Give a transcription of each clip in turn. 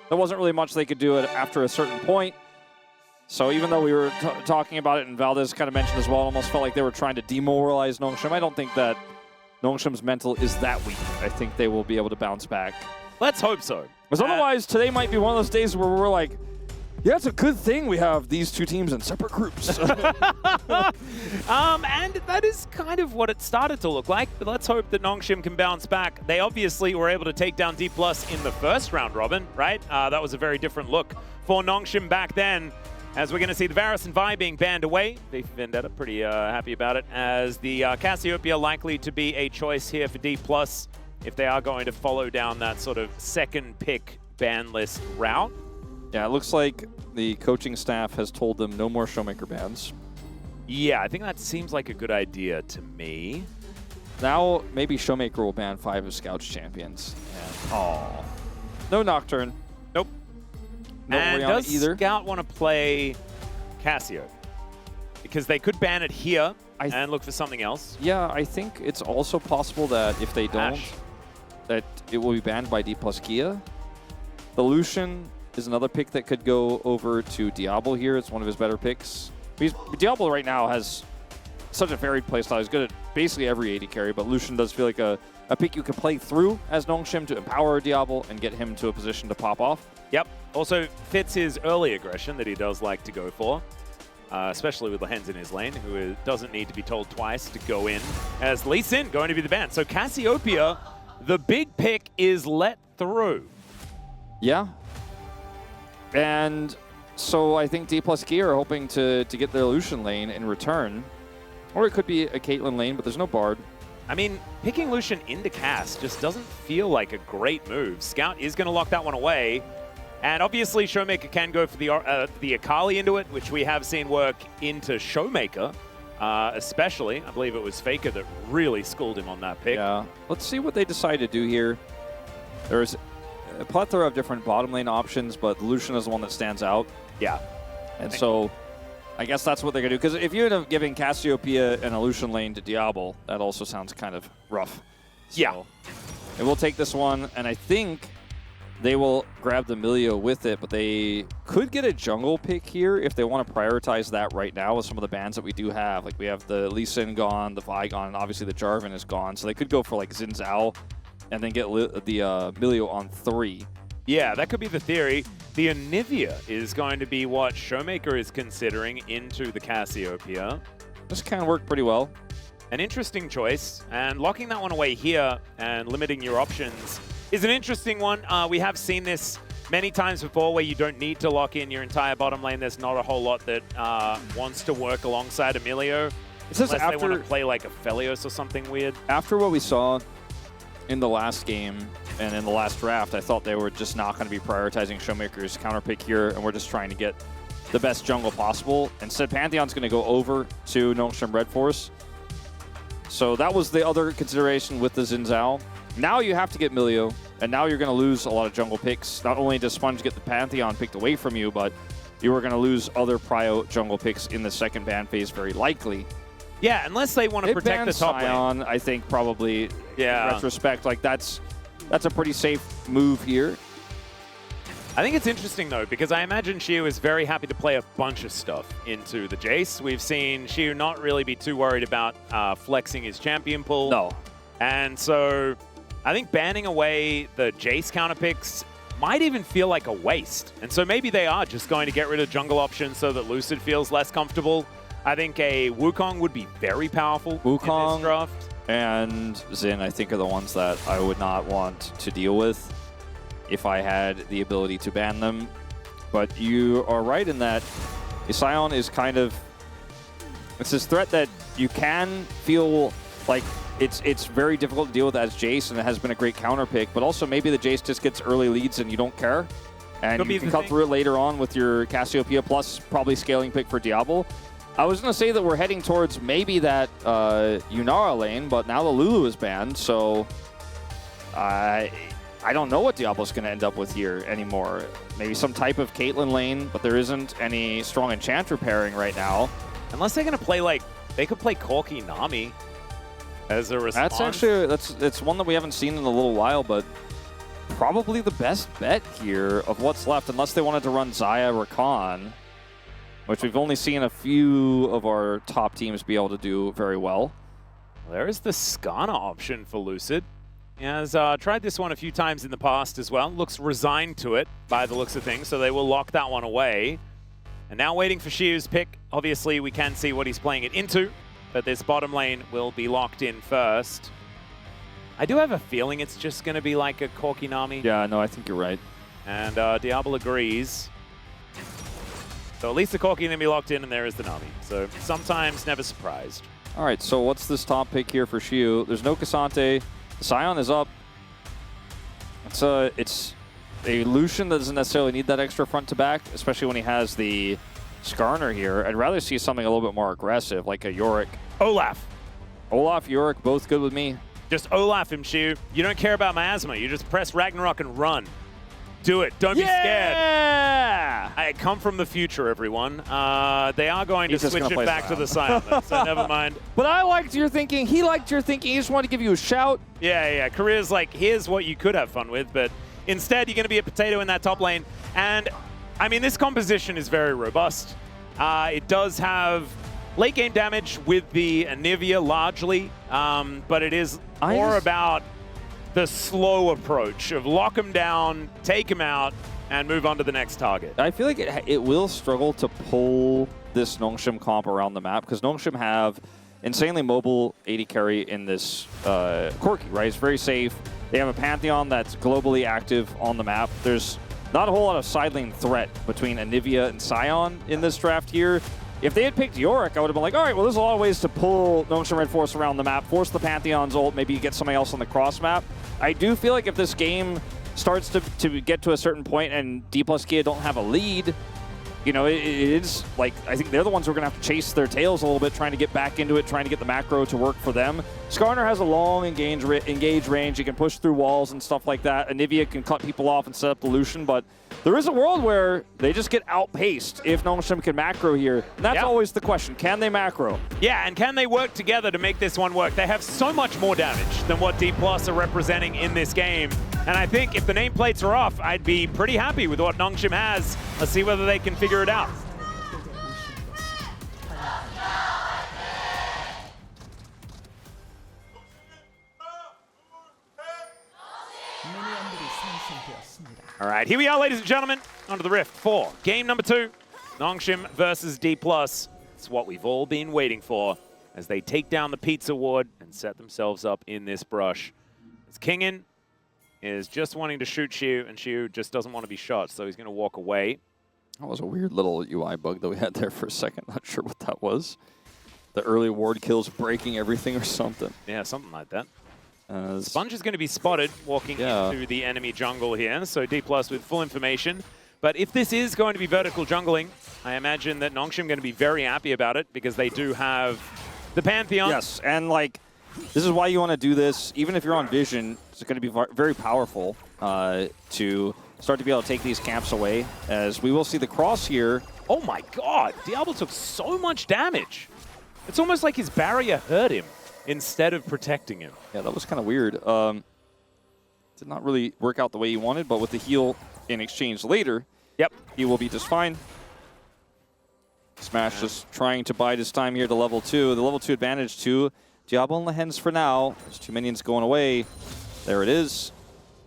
there wasn't really much they could do after a certain point. So even though we were talking about it, and Valdez kind of mentioned as well, it almost felt like they were trying to demoralize Nongshim. I don't think that Nongshim's mental is that weak. I think they will be able to bounce back. Let's hope so. Because otherwise, today might be one of those days where we're like, yeah, it's a good thing we have these two teams in separate groups. And that is kind of what it started to look like. But let's hope that Nongshim can bounce back. They obviously were able to take down D+ in the first round robin, right? That was a very different look for Nongshim back then. As we're going to see the Varus and Vi being banned away. Beef Vendetta pretty happy about it. As the Cassiopeia likely to be a choice here for D+, if they are going to follow down that sort of second pick ban list route. Yeah, it looks like the coaching staff has told them no more Showmaker bans. Yeah, I think that seems like a good idea to me. Now, maybe Showmaker will ban 5 of Scout's champions. Oh. No Nocturne. Nope. No and Orianna does either. Scout want to play Cassio? Because they could ban it here and look for something else. Yeah, I think it's also possible that if they don't, that it will be banned by D+ Kia. The Lucian is another pick that could go over to Diablo here. It's one of his better picks. Diablo right now has such a varied playstyle. He's good at basically every AD carry, but Lucian does feel like a pick you can play through as Nongshim to empower Diablo and get him to a position to pop off. Yep. Also fits his early aggression that he does like to go for, especially with the Hens in his lane, who doesn't need to be told twice to go in, as Lee Sin going to be the ban. So Cassiopeia, the big pick, is let through. Yeah. And so I think D+ Kia are hoping to get their Lucian lane in return. Or it could be a Caitlyn lane, but there's no Bard. I mean, picking Lucian into cast just doesn't feel like a great move. Scout is going to lock that one away. And obviously, Showmaker can go for the Akali into it, which we have seen work into Showmaker, especially. I believe it was Faker that really schooled him on that pick. Yeah. Let's see what they decide to do here. There's a plethora of different bottom lane options, but Lucian is the one that stands out. Yeah. And so I guess that's what they're going to do. Because if you end up giving Cassiopeia and a Lucian lane to Diablo, that also sounds kind of rough. So yeah. They will take this one, and I think they will grab the Milio with it, but they could get a jungle pick here if they want to prioritize that right now with some of the bans that we do have. Like we have the Lee Sin gone, the Vi gone, and obviously the Jarvan is gone. So they could go for like Xin Zhao and then get the Milio on 3. Yeah, that could be the theory. The Anivia is going to be what Showmaker is considering into the Cassiopeia. This can work pretty well. An interesting choice, and locking that one away here and limiting your options is an interesting one. We have seen this many times before where you don't need to lock in your entire bottom lane. There's not a whole lot that wants to work alongside Emilio. It says unless after, they want to play like a Felios or something weird. After what we saw in the last game and in the last draft, I thought they were just not going to be prioritizing Showmaker's counter pick here, and we're just trying to get the best jungle possible. Instead, Pantheon's going to go over to Nongshim Red Force. So that was the other consideration with the Xin Zhao. Now you have to get Milio, and now you're going to lose a lot of jungle picks. Not only does Sponge get the Pantheon picked away from you, but you are going to lose other prio jungle picks in the second ban phase, very likely. Yeah, unless they want to protect the top Sion, lane. I think probably, yeah. in retrospect, like that's a pretty safe move here. I think it's interesting, though, because I imagine Xiu is very happy to play a bunch of stuff into the Jace. We've seen Xiu not really be too worried about flexing his champion pool. No. And so I think banning away the Jace counter picks might even feel like a waste. And so maybe they are just going to get rid of jungle options so that Lucid feels less comfortable. I think a Wukong would be very powerful Wukong in this draft. And Xin, I think, are the ones that I would not want to deal with if I had the ability to ban them. But you are right in that Sion is kind of, it's this threat that you can feel like it's very difficult to deal with as Jace, and it has been a great counter pick, but also maybe the Jace just gets early leads and you don't care. And you can cut through it later on with your Cassiopeia plus probably scaling pick for Diablo. I was going to say that we're heading towards maybe that Yunara lane, but now the Lulu is banned, so I don't know what Diablo's going to end up with here anymore. Maybe some type of Caitlyn lane, but there isn't any strong Enchanter pairing right now. Unless they're going to play like, they could play Corki Nami as a response. That's actually, it's one that we haven't seen in a little while, but probably the best bet here of what's left, unless they wanted to run Zaya Rakan, which we've only seen a few of our top teams be able to do very well. There is the Skana option for Lucid. He has tried this one a few times in the past as well. Looks resigned to it by the looks of things, so they will lock that one away. And now waiting for Shiu's pick. Obviously, we can see what he's playing it into, but this bottom lane will be locked in first. I do have a feeling it's just going to be like a Corki Nami. Yeah, no, I think you're right. And Diablo agrees. So at least the Corki can be locked in, and there is the Nami. So sometimes never surprised. All right, so what's this top pick here for Shiu? There's no Cassante. Sion is up. It's a Lucian that doesn't necessarily need that extra front to back, especially when he has the Skarner here. I'd rather see something a little bit more aggressive, like a Yorick. Olaf. Olaf, Yorick, both good with me. Just Olaf him, Shiu. You don't care about miasma. You just press Ragnarok and run. Do it. Don't be scared. Yeah! I come from the future, everyone. They are going to switch it back to the Sion, so never mind. But I liked your thinking. He liked your thinking. He just wanted to give you a shout. Yeah. Career's like, here's what you could have fun with, but instead, you're going to be a potato in that top lane. And, I mean, this composition is very robust. It does have late game damage with the Anivia largely, but it is more about the slow approach of lock him down, take him out, and move on to the next target. I feel like it will struggle to pull this Nongshim comp around the map because Nongshim have insanely mobile AD carry in this Corki, right? It's very safe. They have a Pantheon that's globally active on the map. There's not a whole lot of side lane threat between Anivia and Sion in this draft here. If they had picked Yorick, I would have been like, all right, well, there's a lot of ways to pull Nongshim Red Force around the map, force the Pantheon's ult, maybe you get something else on the cross map. I do feel like if this game starts to get to a certain point and D plus Kia don't have a lead, you know, it is like, I think they're the ones who are going to have to chase their tails a little bit, trying to get back into it, trying to get the macro to work for them. Skarner has a long engage range. He can push through walls and stuff like that. Anivia can cut people off and set up the Lucian, but there is a world where they just get outpaced if Nongshim can macro here. And that's always the question. Can they macro? Yeah, and can they work together to make this one work? They have so much more damage than what D+ are representing in this game. And I think if the nameplates are off, I'd be pretty happy with what Nongshim has. Let's see whether they can figure it out. All right, here we are, ladies and gentlemen, onto the Rift for game number 2. Nongshim versus D+. It's what we've all been waiting for as they take down the Pizza Ward and set themselves up in this brush. As Kingin is just wanting to shoot Shiu, and Shiu just doesn't want to be shot, so he's going to walk away. That was a weird little UI bug that we had there for a second. Not sure what that was. The early ward kills breaking everything or something. Yeah, something like that. Sponge is going to be spotted walking into the enemy jungle here, so D+ with full information. But if this is going to be vertical jungling, I imagine that Nongshim are going to be very happy about it because they do have the Pantheon. Yes, and like, this is why you want to do this. Even if you're on Vision, it's going to be very powerful to start to be able to take these camps away, as we will see the cross here. Oh my god, Diablo took so much damage. It's almost like his barrier hurt him instead of protecting him. Yeah, that was kind of weird. Did not really work out the way he wanted, but with the heal in exchange later, he will be just fine. Smash just trying to bide his time here to level 2. The level 2 advantage to Diablo and Lehens for now. There's 2 minions going away. There it is.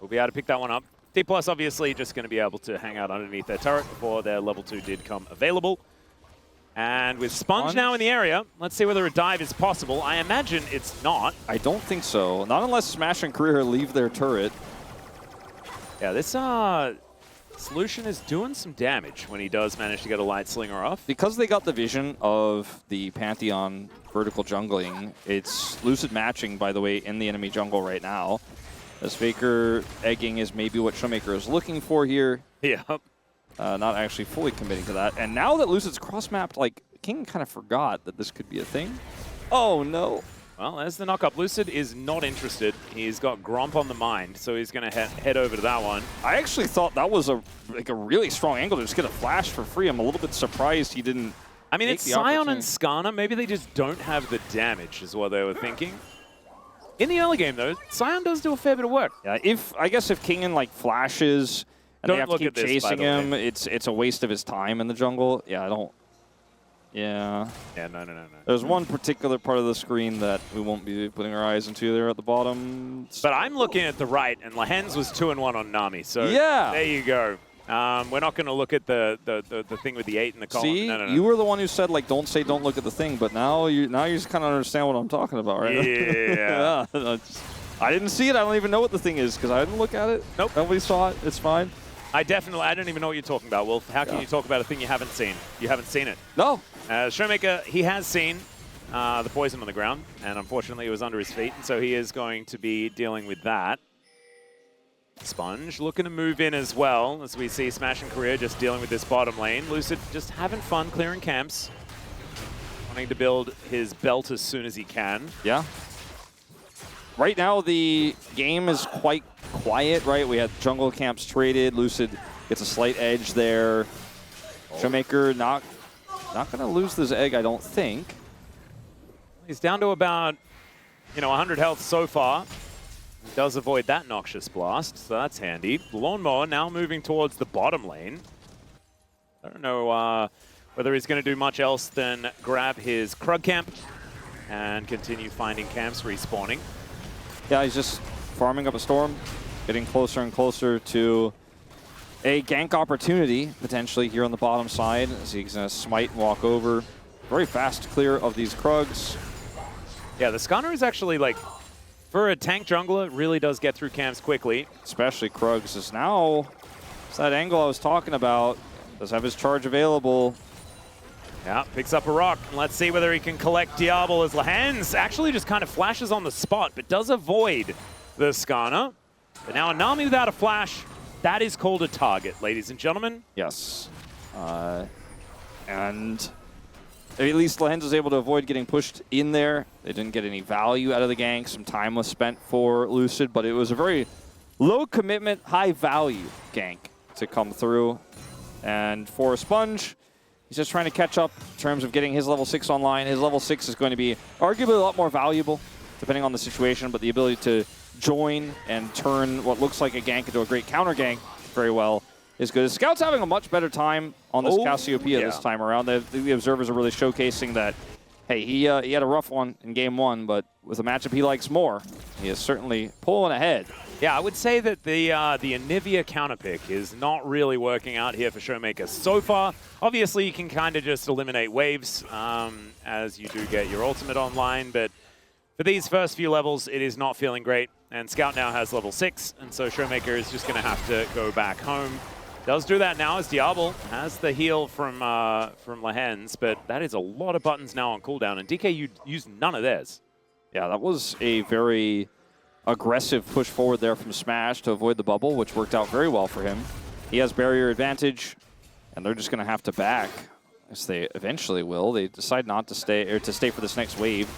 We'll be able to pick that one up. D+ obviously just going to be able to hang out underneath their turret before their level 2 did come available. And with Sponge now in the area, let's see whether a dive is possible. I imagine it's not. I don't think so. Not unless Smash and Career leave their turret. Yeah, this Solution is doing some damage when he does manage to get a Light Slinger off. Because they got the vision of the Pantheon vertical jungling, it's Lucid matching, by the way, in the enemy jungle right now. As Faker egging is maybe what Showmaker is looking for here. Yep. Not actually fully committing to that. And now that Lucid's cross-mapped, like, King kind of forgot that this could be a thing. Oh, no. Well, there's the knock-up. Lucid is not interested. He's got Gromp on the mind, so he's going to head over to that one. I actually thought that was a really strong angle to just get a flash for free. I'm a little bit surprised he didn't. I mean, it's Sion and Skarner. Maybe they just don't have the damage, is what they were thinking. In the early game, though, Sion does do a fair bit of work. Yeah, I guess if Kingen like flashes and Don't they have to look keep at this, chasing by the him, it's a waste of his time in the jungle. Yeah, I don't. Yeah. Yeah, no. There's one particular part of the screen that we won't be putting our eyes into there at the bottom. But I'm looking at the right, and Lahens was 2-1 on Nami. So yeah, there you go. We're not going to look at the thing with the 8 in the column. See, No. you were the one who said like don't look at the thing, but now you just kind of understand what I'm talking about, right? Yeah. Yeah. I didn't see it. I don't even know what the thing is because I didn't look at it. Nope. Nobody saw it. It's fine. I don't even know what you're talking about, Wolf. How can you talk about a thing you haven't seen? You haven't seen it. No. Showmaker, he has seen the poison on the ground, and unfortunately it was under his feet, and so he is going to be dealing with that. Sponge looking to move in as well, as we see Smash and Korea just dealing with this bottom lane. Lucid just having fun clearing camps, wanting to build his belt as soon as he can. Yeah. Right now the game is quite quiet, right? We had jungle camps traded. Lucid gets a slight edge there. Showmaker not going to lose this egg, I don't think. He's down to about, 100 health so far. He does avoid that Noxious Blast, so that's handy. Lawnmower now moving towards the bottom lane. I don't know whether he's going to do much else than grab his Krug camp and continue finding camps respawning. Yeah, he's just farming up a storm, getting closer and closer to a gank opportunity, potentially, here on the bottom side, as he's going to smite and walk over. Very fast clear of these Krugs. Yeah, the Scanner is actually, like, for a tank jungler, it really does get through camps quickly. Especially Krugs is now, it's that angle I was talking about. Does have his charge available. Yeah, picks up a rock. And let's see whether he can collect Diablo as Lahens actually just kind of flashes on the spot, but does avoid the Scanner. But now a Nami without a flash, that is called a target, ladies and gentlemen. Yes. And at least Lahens was able to avoid getting pushed in there. They didn't get any value out of the gank. Some time was spent for Lucid, but it was a very low commitment, high value gank to come through. And for Sponge, he's just trying to catch up in terms of getting his level 6 online. His level 6 is going to be arguably a lot more valuable, depending on the situation, but the ability to join and turn what looks like a gank into a great counter gank very well is good. Scout's having a much better time on this Cassiopeia this time around. The observers are really showcasing that, hey, he had a rough one in game 1, but with a matchup he likes more, he is certainly pulling ahead. Yeah, I would say that the Anivia counterpick is not really working out here for Showmaker so far. Obviously, you can kind of just eliminate waves as you do get your ultimate online, but for these first few levels, it is not feeling great. And Scout now has level 6, and so Showmaker is just going to have to go back home. Does do that now as Diablo has the heal from Lahens, but that is a lot of buttons now on cooldown, and DK, you used none of theirs. Yeah, that was a very aggressive push forward there from Smash to avoid the bubble, which worked out very well for him. He has barrier advantage, and they're just going to have to back, as they eventually will. They decide not to stay, or to stay for this next wave.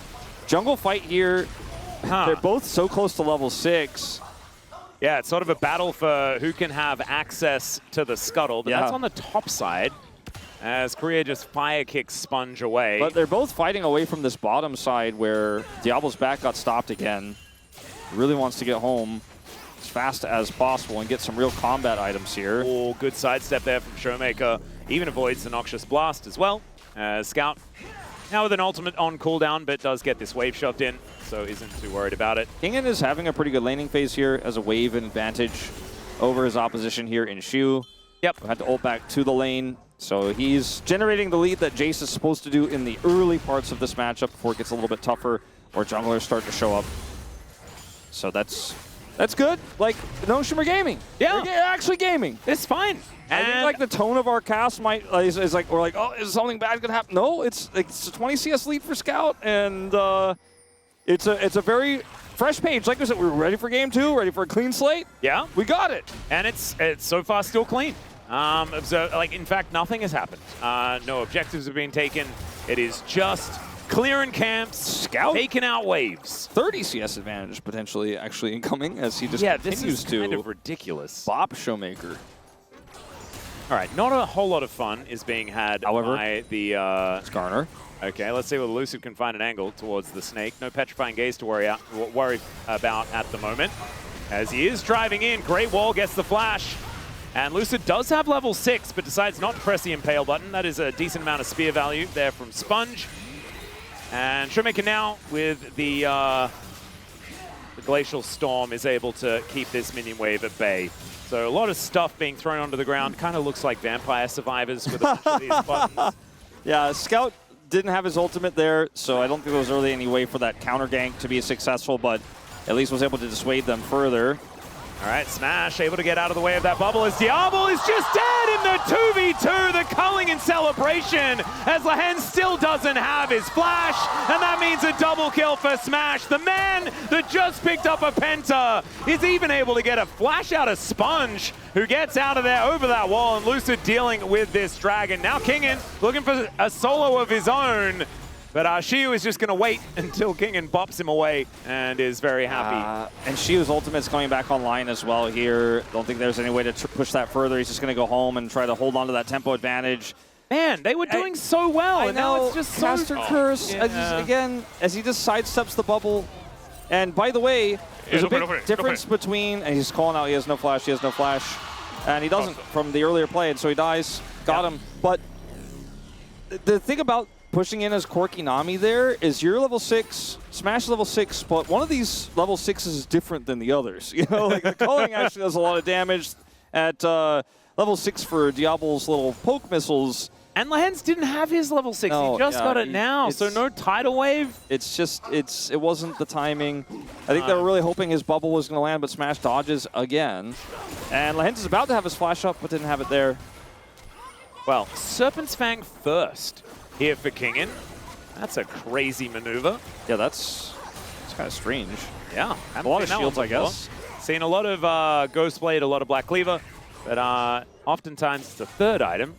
Jungle fight here. They're both so close to level 6. Yeah, it's sort of a battle for who can have access to the scuttle, but that's on the top side, as Korea just fire kicks Sponge away. But they're both fighting away from this bottom side where Diablo's back got stopped again. Really wants to get home as fast as possible and get some real combat items here. Oh, good sidestep there from Showmaker. Even avoids the Noxious Blast as well. Scout now with an ultimate on cooldown, but does get this wave shoved in, so isn't too worried about it. Kingen is having a pretty good laning phase here as a wave advantage over his opposition here in Shu. Yep. Had to ult back to the lane, so he's generating the lead that Jace is supposed to do in the early parts of this matchup before it gets a little bit tougher or junglers start to show up. So that's good. Like, no Shimmer gaming. Yeah. We're actually gaming. It's fine. I think like the tone of our cast might is like we're like, oh, is something bad gonna happen? No, it's a 20 CS lead for Scout, and it's a very fresh page. Like I said, we're ready for game 2, ready for a clean slate. Yeah, we got it, and it's so far still clean. Like in fact, nothing has happened. No objectives have been taken. It is just clearing camps, Scout taking out waves. 30 CS advantage potentially actually incoming as he just continues this is to kind of ridiculous. bop Showmaker. All right, not a whole lot of fun is being had However, by the... Skarner. Okay, let's see whether Lucid can find an angle towards the Snake. No Petrifying Gaze to worry about at the moment. As he is driving in, Great Wall gets the flash. And Lucid does have level 6, but decides not to press the Impale button. That is a decent amount of spear value there from Sponge. And Showmaker now, with the Glacial Storm, is able to keep this minion wave at bay. So a lot of stuff being thrown onto the ground. Kind of looks like Vampire Survivors with a bunch of these buttons. Yeah, Scout didn't have his ultimate there, so I don't think there was really any way for that counter gank to be successful, but at least was able to dissuade them further. All right, Smash able to get out of the way of that bubble as Diablo is just dead in the 2v2, the culling in celebration, as Lehen still doesn't have his flash, and that means a double kill for Smash. The man that just picked up a Penta is even able to get a flash out of Sponge, who gets out of there over that wall, and Lucid dealing with this dragon. Now Kingen looking for a solo of his own. But Shiu is just going to wait until Kingen bops him away and is very happy. And Shiu's ultimate's coming back online as well here. Don't think there's any way to push that further. He's just going to go home and try to hold on to that tempo advantage. Man, they were doing so well, and now it's just Caster Curse, again, as he just sidesteps the bubble. And by the way, there's a big difference between, and he's calling out he has no flash, and he doesn't from the earlier play, and so he dies. Got him. But the thing about pushing in as Corki Nami there is you're level 6, Smash level 6, but one of these level 6s is different than the others. You know, like the culling actually does a lot of damage at level 6 for Diablo's little poke missiles. And Lehen's didn't have his level 6, no, he just got it now, so no tidal wave. It's just, it wasn't the timing. I think they were really hoping his bubble was going to land, but Smash dodges again. And Lehen's is about to have his flash up, but didn't have it there. Well, Serpent's Fang first here for Kingen. That's a crazy maneuver. Yeah, that's kind of strange. Yeah. A lot of shields, I guess. Seen a lot of Ghostblade, a lot of Black Cleaver, but oftentimes it's a third item.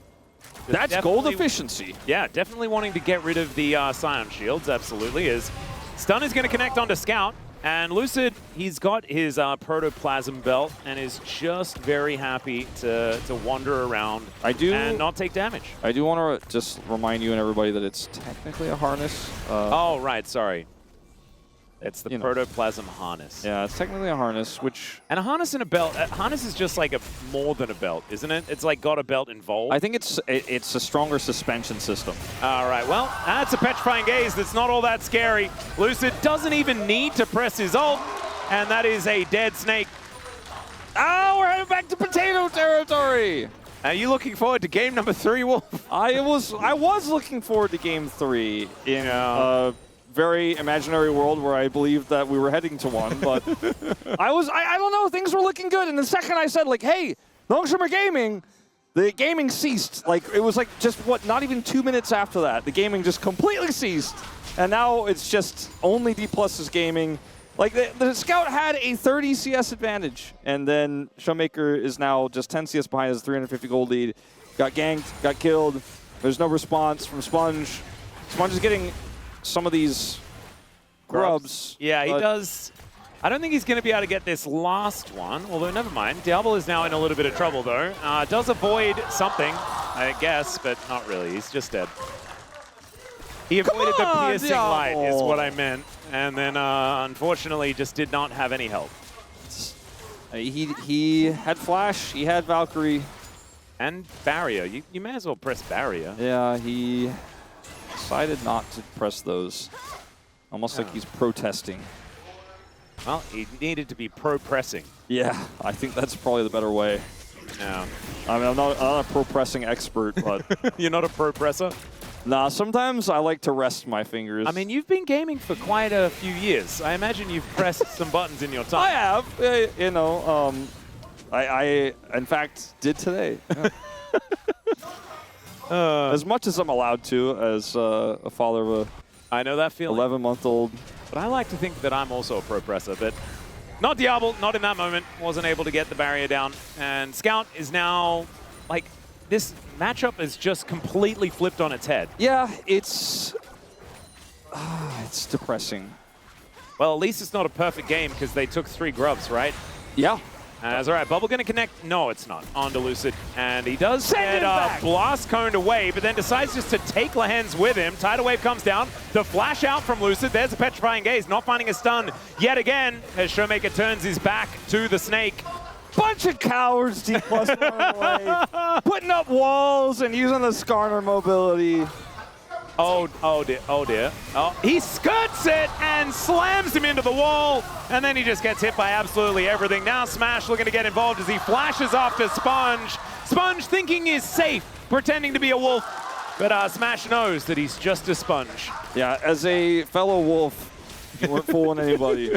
That's gold efficiency. Yeah, definitely wanting to get rid of the Scion shields, absolutely. Is Stun is going to connect onto Scout, and Lucid, he's got his Protoplasm belt and is just very happy to wander around and not take damage. I do want to just remind you and everybody that it's technically a harness. Oh, right, sorry. It's the Protoplasm harness. Yeah, it's technically a harness, which... And a harness and a belt. A harness is just like more than a belt, isn't it? It's like got a belt involved. I think it's a stronger suspension system. All right, well, that's a Petrifying Gaze that's not all that scary. Lucid doesn't even need to press his ult, and that is a dead Snake. Oh, we're heading back to potato territory! Are you looking forward to game number 3, Wolf? I was looking forward to game 3 in very imaginary world where I believed that we were heading to one, but I don't know, things were looking good. And the second I said, like, hey, Longshimmer Gaming, the gaming ceased. Like, it was like just, not even 2 minutes after that, the gaming just completely ceased. And now it's just only D+'s gaming. Like, the Scout had a 30 CS advantage, and then Showmaker is now just 10 CS behind his 350 gold lead. Got ganked, got killed. There's no response from Sponge. Sponge is getting some of these grubs. Yeah, he does. I don't think he's going to be able to get this last one, although never mind. Diablo is now in a little bit of trouble, though. Does avoid something, I guess, but not really. He's just dead. He avoided the piercing light, is what I meant. And then, unfortunately, just did not have any help. He had Flash, he had Valkyrie. And Barrier. You may as well press Barrier. Yeah, he decided not to press those. Almost like he's protesting. Well, he needed to be pro-pressing. Yeah, I think that's probably the better way. Yeah. I mean, I'm not a pro-pressing expert, but... You're not a pro-presser? Nah, sometimes I like to rest my fingers. I mean, you've been gaming for quite a few years. I imagine you've pressed some buttons in your time. I have. You know, I in fact, did today. Yeah. As much as I'm allowed to, as a father of I know that feeling. 11-month-old. But I like to think that I'm also a pro-presser, but not Diablo, not in that moment. Wasn't able to get the barrier down. And Scout is now, like, this matchup is just completely flipped on its head. Yeah, it's depressing. Well, at least it's not a perfect game because they took 3 grubs, right? Yeah. As all right, Bubble gonna connect. No, it's not. Onto Lucid. And he does Send get blast coned away, but then decides just to take Lehens with him. Tidal Wave comes down. The flash out from Lucid. There's a Petrifying Gaze, not finding a stun yet again as Showmaker turns his back to the Snake. Bunch of cowards, D+ running away, putting up walls and using the Skarner mobility. Oh dear, oh dear. Oh, he skirts it and slams him into the wall, and then he just gets hit by absolutely everything. Now Smash looking to get involved as he flashes after Sponge. Sponge thinking he's safe, pretending to be a wolf, but Smash knows that he's just a sponge. Yeah, as a fellow wolf, you weren't fooling anybody.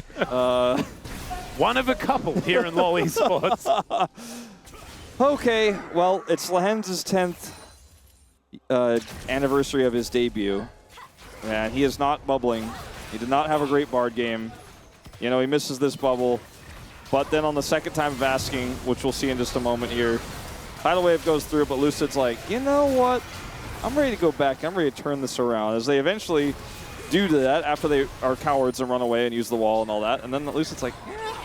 One of a couple here in LoL Esports. Okay, well, it's Lehens' 10th anniversary of his debut, and he is not bubbling. He did not have a great Bard game. You know, he misses this bubble, but then on the second time of asking, which we'll see in just a moment here, Tidal Wave goes through, but Lucid's like, you know what? I'm ready to go back. I'm ready to turn this around, as they eventually do that after they are cowards and run away and use the wall and all that. And then Lucid's like,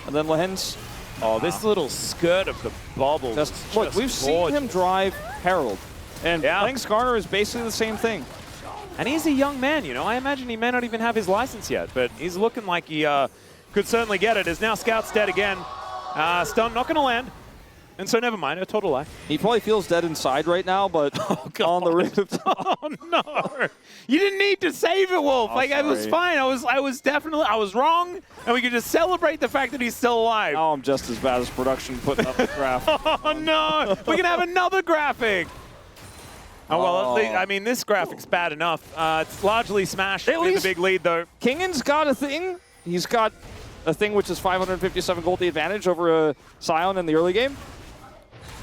and then Lehens. Oh, this little skirt of the bubble. Look, we've seen him drive Herald. And playing Skarner is basically the same thing. And he's a young man, you know. I imagine he may not even have his license yet, but he's looking like he could certainly get it. As now Scout's dead again. Stun not going to land. And so never mind, a total lie. He probably feels dead inside right now, but on the rooftop. Oh no! You didn't need to save it, Wolf. Oh, like I was fine. I was wrong, and we could just celebrate the fact that he's still alive. Now I'm just as bad as production putting up the graph. Oh no! We can have another graphic. Oh well, I mean this graphic's bad enough. It's largely Smash with the big lead though. Kingan's got a thing. He's got a thing which is 557 gold the advantage over Scion in the early game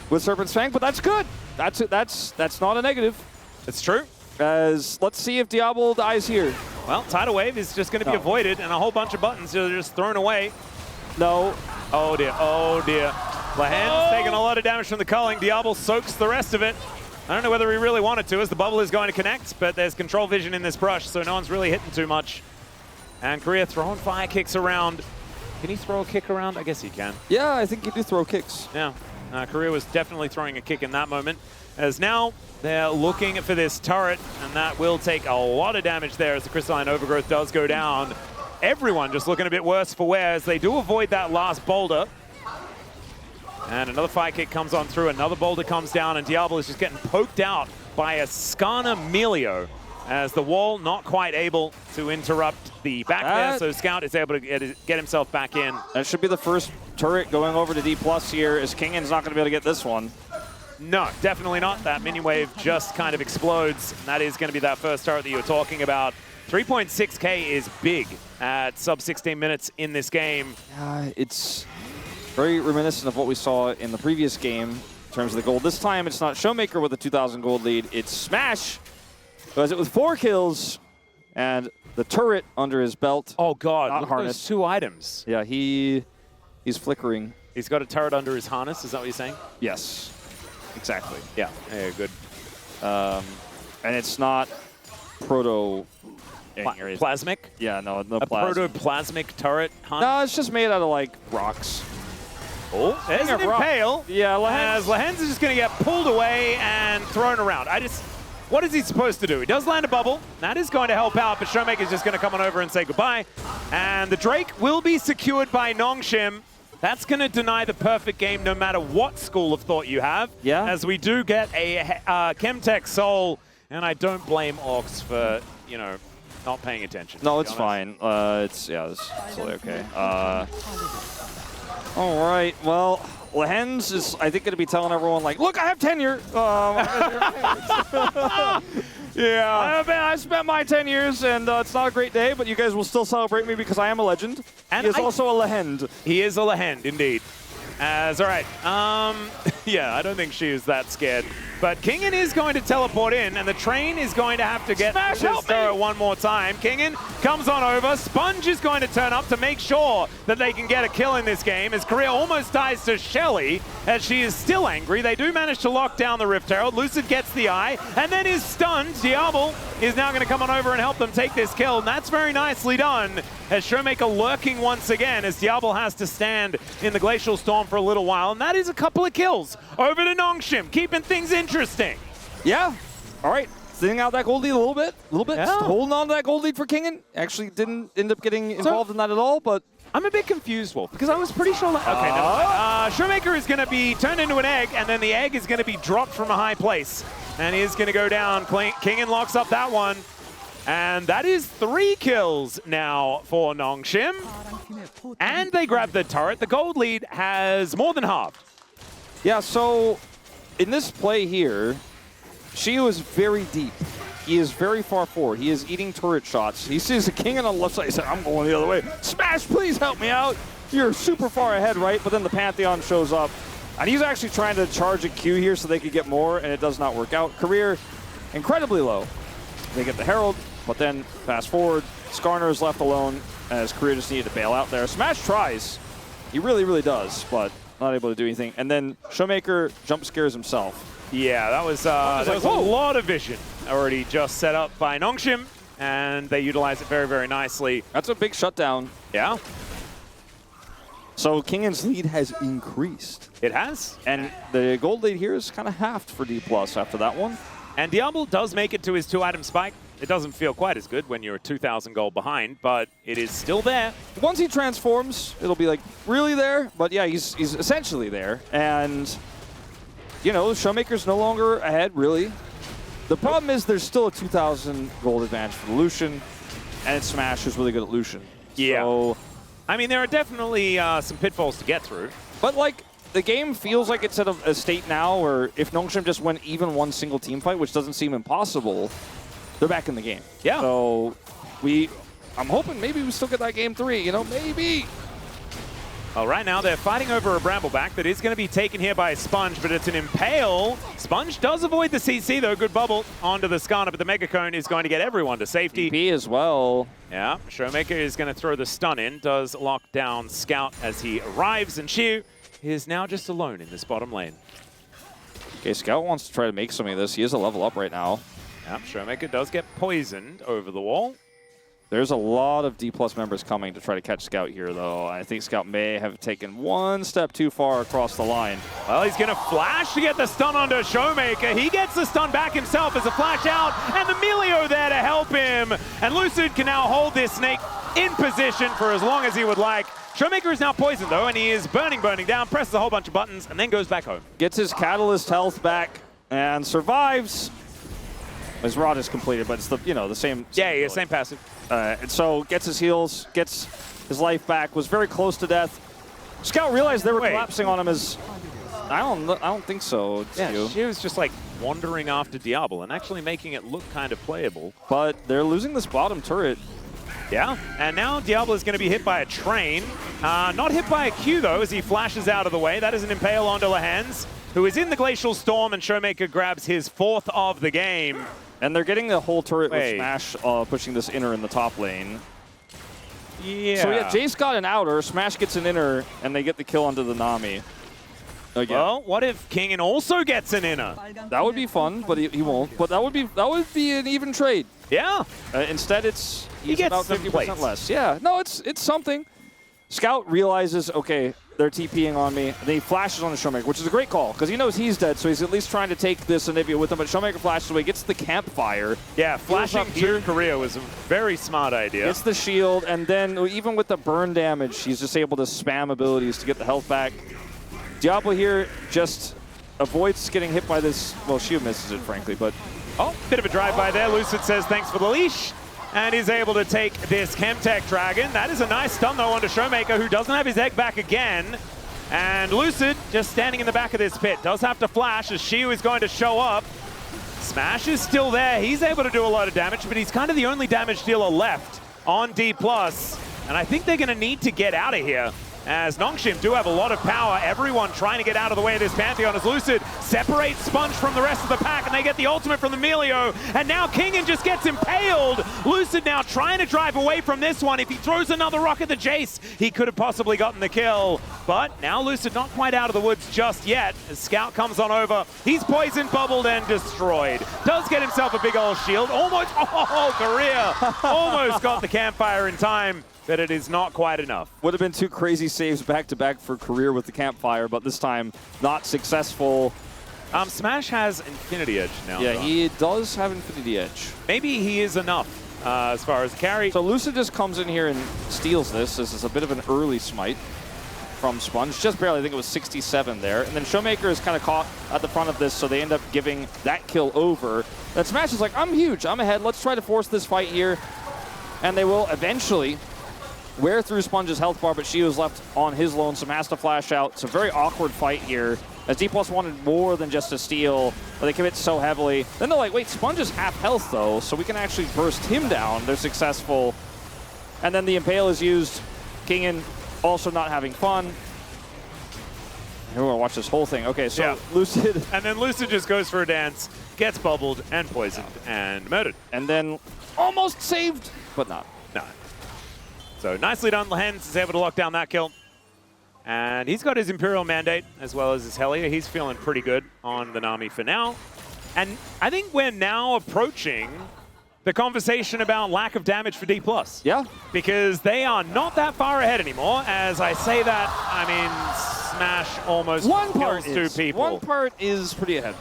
with Serpent's Fang, but that's good. That's not a negative. It's true. As let's see if Diablo dies here. Well, Tidal Wave is just going to be avoided, and a whole bunch of buttons are just thrown away. No. Oh dear. Oh dear. Lehens taking a lot of damage from the culling. Diablo soaks the rest of it. I don't know whether he really wanted to, as the bubble is going to connect, but there's control vision in this brush, so no one's really hitting too much. And Korea throwing fire kicks around. Can he throw a kick around? I guess he can. Yeah, I think he do throw kicks. Yeah. Korea was definitely throwing a kick in that moment, as now they're looking for this turret, and that will take a lot of damage there as the Crystalline Overgrowth does go down. Everyone just looking a bit worse for wear as they do avoid that last boulder. And another fire kick comes on through, another boulder comes down, and Diablo is just getting poked out by a Skarner Melio as the wall not quite able to interrupt the back there, so Scout is able to get himself back in. That should be the first turret going over to D+ here, as Kingan's not going to be able to get this one. No, definitely not. That mini wave just kind of explodes, and that is going to be that first turret that you were talking about. 3.6K is big at sub 16 minutes in this game. It's very reminiscent of what we saw in the previous game in terms of the gold. This time, it's not Showmaker with a 2,000 gold lead. It's Smash, who has it with 4 kills and the turret under his belt. Oh, God. Not Look at harness. those 2 items. Yeah, he's flickering. He's got a turret under his harness. Is that what you're saying? Yes, exactly. Yeah, good. And it's not proto. Plasmic? Yeah, no a protoplasmic turret hunt? No, it's just made out of, like, rocks. Oh, there's an Impale. Yeah, Lehens is just going to get pulled away and thrown around. What is he supposed to do? He does land a bubble. That is going to help out, but Showmaker's just going to come on over and say goodbye. And the Drake will be secured by Nongshim. That's going to deny the perfect game no matter what school of thought you have. Yeah. As we do get a Chemtech Soul, and I don't blame Orcs for, you know, not paying attention. No, it's fine. It's totally okay. All right, well, Lehens is, I think, going to be telling everyone, like, look, I have tenure. Yeah, I spent my 10 years, and it's not a great day, but you guys will still celebrate me because I am a legend. And he is also a Lehend. He is a Lehend, indeed. All right. Yeah, I don't think she is that scared. But Kingen is going to teleport in, and the train is going to have to get Smash, this help me! throw one more time. Kingen comes on over. Sponge is going to turn up to make sure that they can get a kill in this game, as Korea almost dies to Shelly, as she is still angry. They do manage to lock down the Rift Herald. Lucid gets the eye, and then is stunned. Diablo is now going to come on over and help them take this kill, and that's very nicely done, as Showmaker lurking once again, as Diablo has to stand in the Glacial Storm for a little while, and that is a couple of kills over to Nongshim, keeping things interesting. Yeah. All right. Thinning out that gold lead a little bit. Yeah. Holding on to that gold lead for Kingen. Actually didn't end up getting involved in that at all, but... I'm a bit confused, Wolf, because I was pretty sure... Okay, never mind. Showmaker is going to be turned into an egg, and then the egg is going to be dropped from a high place. And he is going to go down. Kingen locks up that one. And that is 3 kills now for Nongshim. And they grab the turret. The gold lead has more than halved. Yeah, so in this play here, Shio is very deep. He is very far forward. He is eating turret shots. He sees the King on the left side. He said, I'm going the other way. Smash, please help me out. You're super far ahead, right? But then the Pantheon shows up. And he's actually trying to charge a Q here so they could get more, and it does not work out. Career incredibly low. They get the Herald, but then fast forward. Skarner is left alone as Career just needed to bail out there. Smash tries. He really, really does, but not able to do anything. And then Showmaker jump scares himself. Yeah, that was a lot of vision already just set up by Nongshim, and they utilize it very, very nicely. That's a big shutdown. Yeah. So Kingen's lead has increased. It has. And the gold lead here is kind of halved for D+ after that one. And Diablo does make it to his 2-item spike. It doesn't feel quite as good when you're 2,000 gold behind, but it is still there. Once he transforms, it'll be like, really there? But yeah, he's essentially there. And, you know, Showmaker's no longer ahead, really. The problem is there's still a 2,000 gold advantage for the Lucian, and Smash is really good at Lucian. Yeah. So, I mean, there are definitely some pitfalls to get through. but like, the game feels like it's at a state now where if Nongshim just win even one single team fight, which doesn't seem impossible, they're back in the game. Yeah. So I'm hoping maybe we still get that game 3, you know, maybe. Well, right now they're fighting over a Brambleback that is going to be taken here by Sponge, but it's an Impale. Sponge does avoid the CC though, good bubble onto the Skarner, but the Mega Cone is going to get everyone to safety. TP as well. Yeah, Showmaker is going to throw the stun in, does lock down Scout as he arrives, and Shiu is now just alone in this bottom lane. Okay, Scout wants to try to make something of this. He is a level up right now. Yep, Showmaker does get poisoned over the wall. There's a lot of D+ members coming to try to catch Scout here, though. I think Scout may have taken one step too far across the line. Well, he's going to flash to get the stun onto Showmaker. He gets the stun back himself as a flash out, and the Melio there to help him. And Lucid can now hold this snake in position for as long as he would like. Showmaker is now poisoned, though, and he is burning down, presses a whole bunch of buttons, and then goes back home. Gets his Catalyst health back and survives. His Rod is completed, but it's the, you know, the same. Yeah, same passive. And so gets his heals, gets his life back, was very close to death. Scout realized they were collapsing on him as... I don't think so. Yeah, she was just like wandering after Diablo and actually making it look kind of playable. But they're losing this bottom turret. Yeah, and now Diablo is going to be hit by a train. Not hit by a Q, though, as he flashes out of the way. That is an Impale onto Lahens, who is in the Glacial Storm, and Showmaker grabs his 4th of the game. And they're getting the whole turret with Smash pushing this inner in the top lane. Yeah. So yeah, Jace got an outer, Smash gets an inner, and they get the kill onto the Nami. Again. Well, what if Kingen also gets an inner? That would be fun, but he won't. But that would be an even trade. Yeah. Instead, he gets about 50% less. Yeah. No, it's something. Scout realizes, okay, they're TPing on me. And then he flashes on the Showmaker, which is a great call, because he knows he's dead, so he's at least trying to take this Anivia with him, but Showmaker flashes away, gets the campfire. Yeah, flashing to Korea was a very smart idea. Gets the shield, and then even with the burn damage, he's just able to spam abilities to get the health back. Diablo here just avoids getting hit by this. Well, Shield misses it, frankly, but... Oh, bit of a drive-by there. Lucid says thanks for the leash. And he's able to take this Chemtech Dragon. That is a nice stun, though, onto Showmaker, who doesn't have his egg back again. And Lucid, just standing in the back of this pit, does have to flash as Shiu is going to show up. Smash is still there. He's able to do a lot of damage, but he's kind of the only damage dealer left on D+. And I think they're going to need to get out of here. as Nongshim do have a lot of power. Everyone trying to get out of the way of this Pantheon as Lucid separates Sponge from the rest of the pack, and they get the ultimate from the Melio, and now Kingen just gets impaled. Lucid now trying to drive away from this one. If he throws another rock at the Jace, he could have possibly gotten the kill, but now Lucid not quite out of the woods just yet as Scout comes on over. He's poisoned, bubbled, and destroyed. Does get himself a big old shield. Almost, Korea almost got the campfire in time, but it is not quite enough. Would have been 2 crazy saves back-to-back for Career with the campfire, but this time not successful. Smash has Infinity Edge now. Yeah, he does have Infinity Edge. Maybe he is enough as far as carry. So Lucid just comes in here and steals this. This is a bit of an early smite from Sponge, just barely. I think it was 67 there. And then Showmaker is kind of caught at the front of this, so they end up giving that kill over. Then Smash is like, I'm huge, I'm ahead, let's try to force this fight here. And they will eventually wear through Sponge's health bar, but she was left on his lonesome, has to flash out. It's a very awkward fight here, as D+ wanted more than just a steal, but they commit so heavily. Then they're like, wait, Sponge is half health though, so we can actually burst him down. They're successful. And then the Impale is used. Kingen also not having fun. Here, we're gonna watch this whole thing. Okay, so yeah. Lucid. And then Lucid just goes for a dance, gets bubbled and poisoned and murdered. And then almost saved, but not. No. So nicely done. Lehens is able to lock down that kill. And he's got his Imperial Mandate as well as his Helia. He's feeling pretty good on the Nami for now. And I think we're now approaching the conversation about lack of damage for D+. Yeah. Because they are not that far ahead anymore. As I say that, I mean, Smash almost kills 2 people. One part is pretty ahead.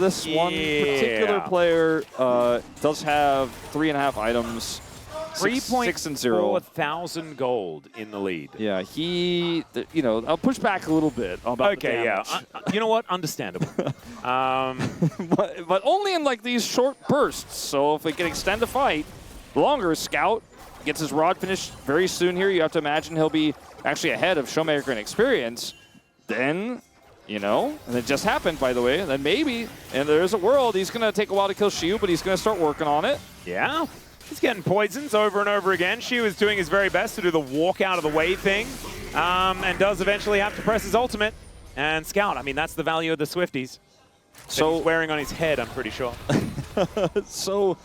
This one particular player does have 3.5 items. 3.4 thousand gold in the lead. Yeah, I'll push back a little bit about the damage. You know what? Understandable. but only in like these short bursts. So if we can extend the fight longer, Scout gets his rod finished very soon here. You have to imagine he'll be actually ahead of Showmaker in experience. Then, and it just happened, by the way. And then maybe, and there's a world, he's going to take a while to kill Shiu, but he's going to start working on it. Yeah. He's getting poisons over and over again. Shiu is doing his very best to do the walk out of the way thing, and does eventually have to press his ultimate. And Scout, I mean, that's the value of the Swifties. So he's wearing on his head, I'm pretty sure. So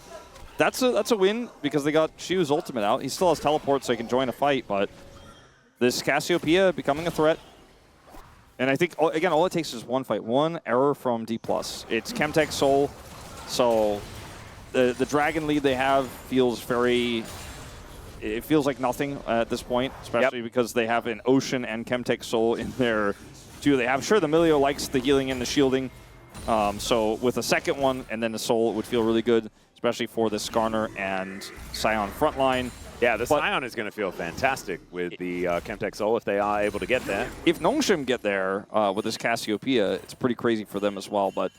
that's a win because they got Shiu's ultimate out. He still has teleport, so he can join a fight, but this Cassiopeia becoming a threat. And I think, again, all it takes is one fight, one error from D+. It's Chemtech Soul, so the Dragon lead they have feels it feels like nothing at this point, especially because they have an Ocean and Chemtech Soul in there too. They have, sure, the Melio likes the healing and the shielding, so with a second one and then the Soul, it would feel really good, especially for the Skarner and Sion frontline. Yeah, the Sion is going to feel fantastic with the Chemtech Soul if they are able to get there. If Nongshim get there with this Cassiopeia, it's pretty crazy for them as well, but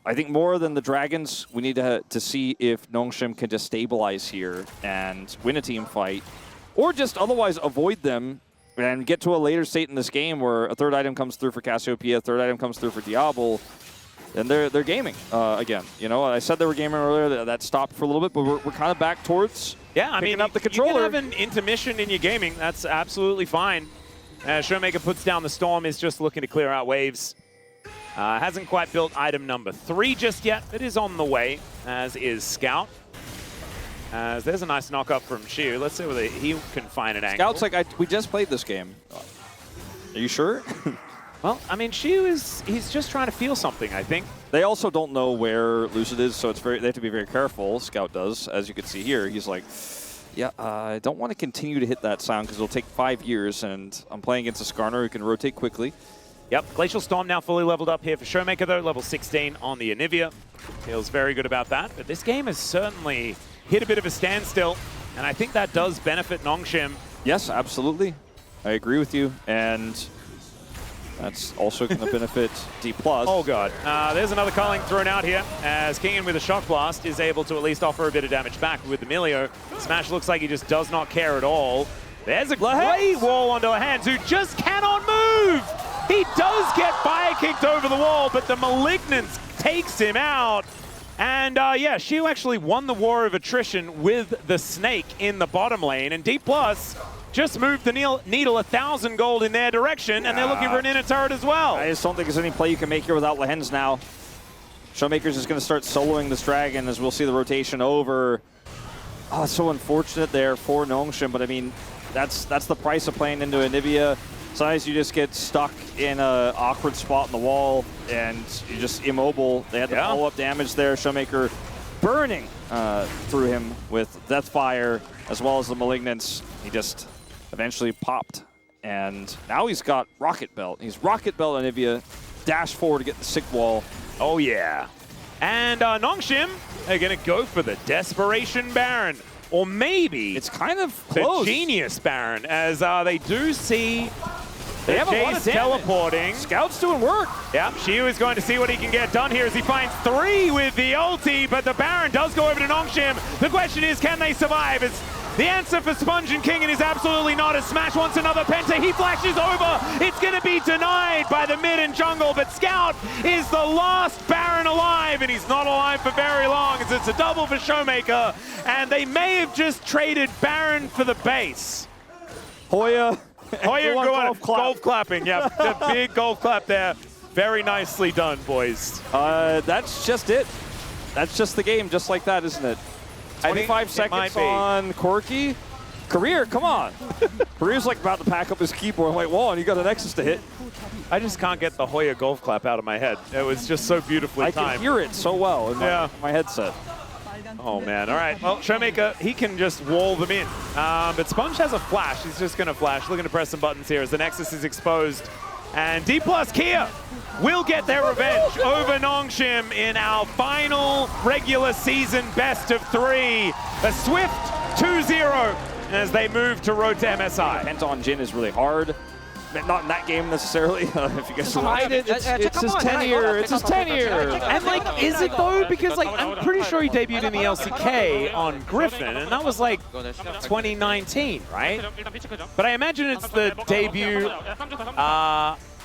I think more than the Dragons, we need to see if Nongshim can just stabilize here and win a team fight, or just otherwise avoid them and get to a later state in this game where a third item comes through for Cassiopeia, a third item comes through for Diablo, and they're gaming again. I said they were gaming earlier, that stopped for a little bit, but we're kind of back towards picking up the controller. You can have an intermission in your gaming. That's absolutely fine. Showmaker puts down the Storm, is just looking to clear out waves. Hasn't quite built item number 3 just yet. It is on the way, as is Scout. As there's a nice knock-up from Shiu. Let's see whether he can find an angle. Scout's like, we just played this game. Are you sure? Well, I mean, Shiu he's just trying to feel something, I think. They also don't know where Lucid is, so they have to be very careful. Scout does, as you can see here. He's like, yeah, I don't want to continue to hit that sound because it'll take 5 years, and I'm playing against a Skarner who can rotate quickly. Yep, Glacial Storm now fully leveled up here for Showmaker, though, level 16 on the Anivia. Feels very good about that, but this game has certainly hit a bit of a standstill, and I think that does benefit Nongshim. Yes, absolutely. I agree with you, and that's also going to benefit D+. Oh, God. There's another culling thrown out here, as Kingen with a Shock Blast is able to at least offer a bit of damage back with the Melio. Smash looks like he just does not care at all. There's a great wall onto Lehens, who just cannot move! He does get fire kicked over the wall, but the Malignance takes him out. And yeah, Shiu actually won the war of attrition with the Snake in the bottom lane. And D+, just moved the needle 1,000 gold in their direction, and they're looking for an inner turret as well. I just don't think there's any play you can make here without Lehens now. Showmaker's just going to start soloing this dragon as we'll see the rotation over. Oh, it's so unfortunate there for Nongshim, but I mean, that's the price of playing into Anivia. Sometimes you just get stuck in an awkward spot in the wall and you're just immobile. They had the follow-up damage there. Showmaker burning through him with Deathfire as well as the Malignance. He just eventually popped. And now he's got Rocket Belt. He's Rocket Belt Anivia, dash forward to get the sick wall. Oh, yeah. And Nongshim are going to go for the Desperation Baron. Or maybe it's kind of close. The Genius Baron, as they do see they have Jay's teleporting. Scout's doing work. Yep, Shiu is going to see what he can get done here as he finds 3 with the ulti, but the Baron does go over to Nongshim. The question is, can they survive? It's the answer for Sponge and King is absolutely not. As Smash wants another Penta, he flashes over. It's going to be denied by the mid and jungle, but Scout is the last Baron alive, and he's not alive for very long, as it's a double for Showmaker, and they may have just traded Baron for the base. Hoya going golf clapping, yeah, the big golf clap there. Very nicely done, boys. That's just it. That's just the game, just like that, isn't it? 25 seconds on Corki. Career, come on. Career's like about to pack up his keyboard. I'm like, whoa, and you got a Nexus to hit. I just can't get the Hoya golf clap out of my head. It was just so beautifully timed. I can hear it so well in my headset. Oh, man. All right. Well, Showmaker, he can just wall them in. But Sponge has a flash. He's just going to flash. Looking to press some buttons here as the Nexus is exposed. And D+ Kia will get their revenge over Nongshim in our final regular season best of 3. A swift 2-0 as they move to road to MSI. Penta on Jin is really hard. Not in that game necessarily. If you guys it's his tenure. It's his tenure. And like, is it though? Because like, I'm pretty sure he debuted in the LCK on Griffin, and that was like 2019, right? But I imagine it's the debut.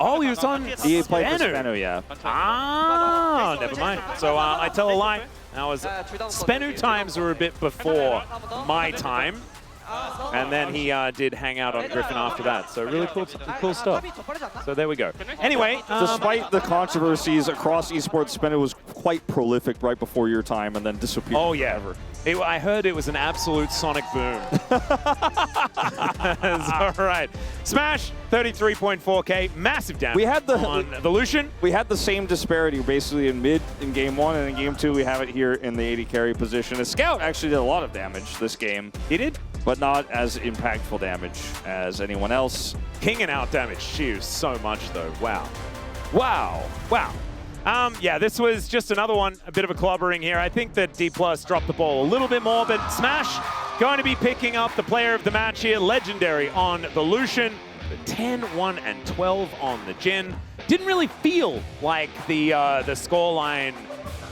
Oh, he was on He played for Spenu, yeah. Ah, never mind. So I tell a lie. That was Spenu times were a bit before my time. And then he did hang out on Griffin after that. So really cool stuff. So there we go. Anyway. Despite the controversies across esports, Spenu was quite prolific right before your time and then disappeared. Oh, yeah. I heard it was an absolute sonic boom. All right. Smash, 33.4K, massive damage on the Lucian. We had the same disparity basically in mid in game 1, and in game 2 we have it here in the AD carry position. The Scout actually did a lot of damage this game. He did? But not as impactful damage as anyone else. King and out damage Shiu so much though. Wow. Wow. Wow. Yeah, this was just another one, a bit of a clobbering here. I think that D+ dropped the ball a little bit more, but Smash going to be picking up the player of the match here, Legendary on the Lucian, 10, 1, and 12 on the Jin. Didn't really feel like the scoreline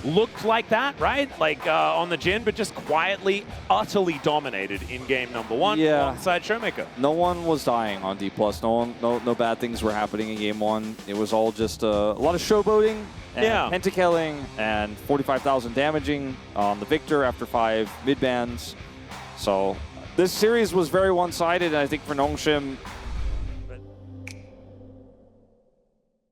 looked like that, right? Like on the Jin, but just quietly, utterly dominated in game number 1 alongside Showmaker. No one was dying on D+. No bad things were happening in game 1. It was all just a lot of showboating and pentakilling and 45,000 damaging on the Victor after 5 mid bans. So this series was very one-sided, and I think for Nongshim,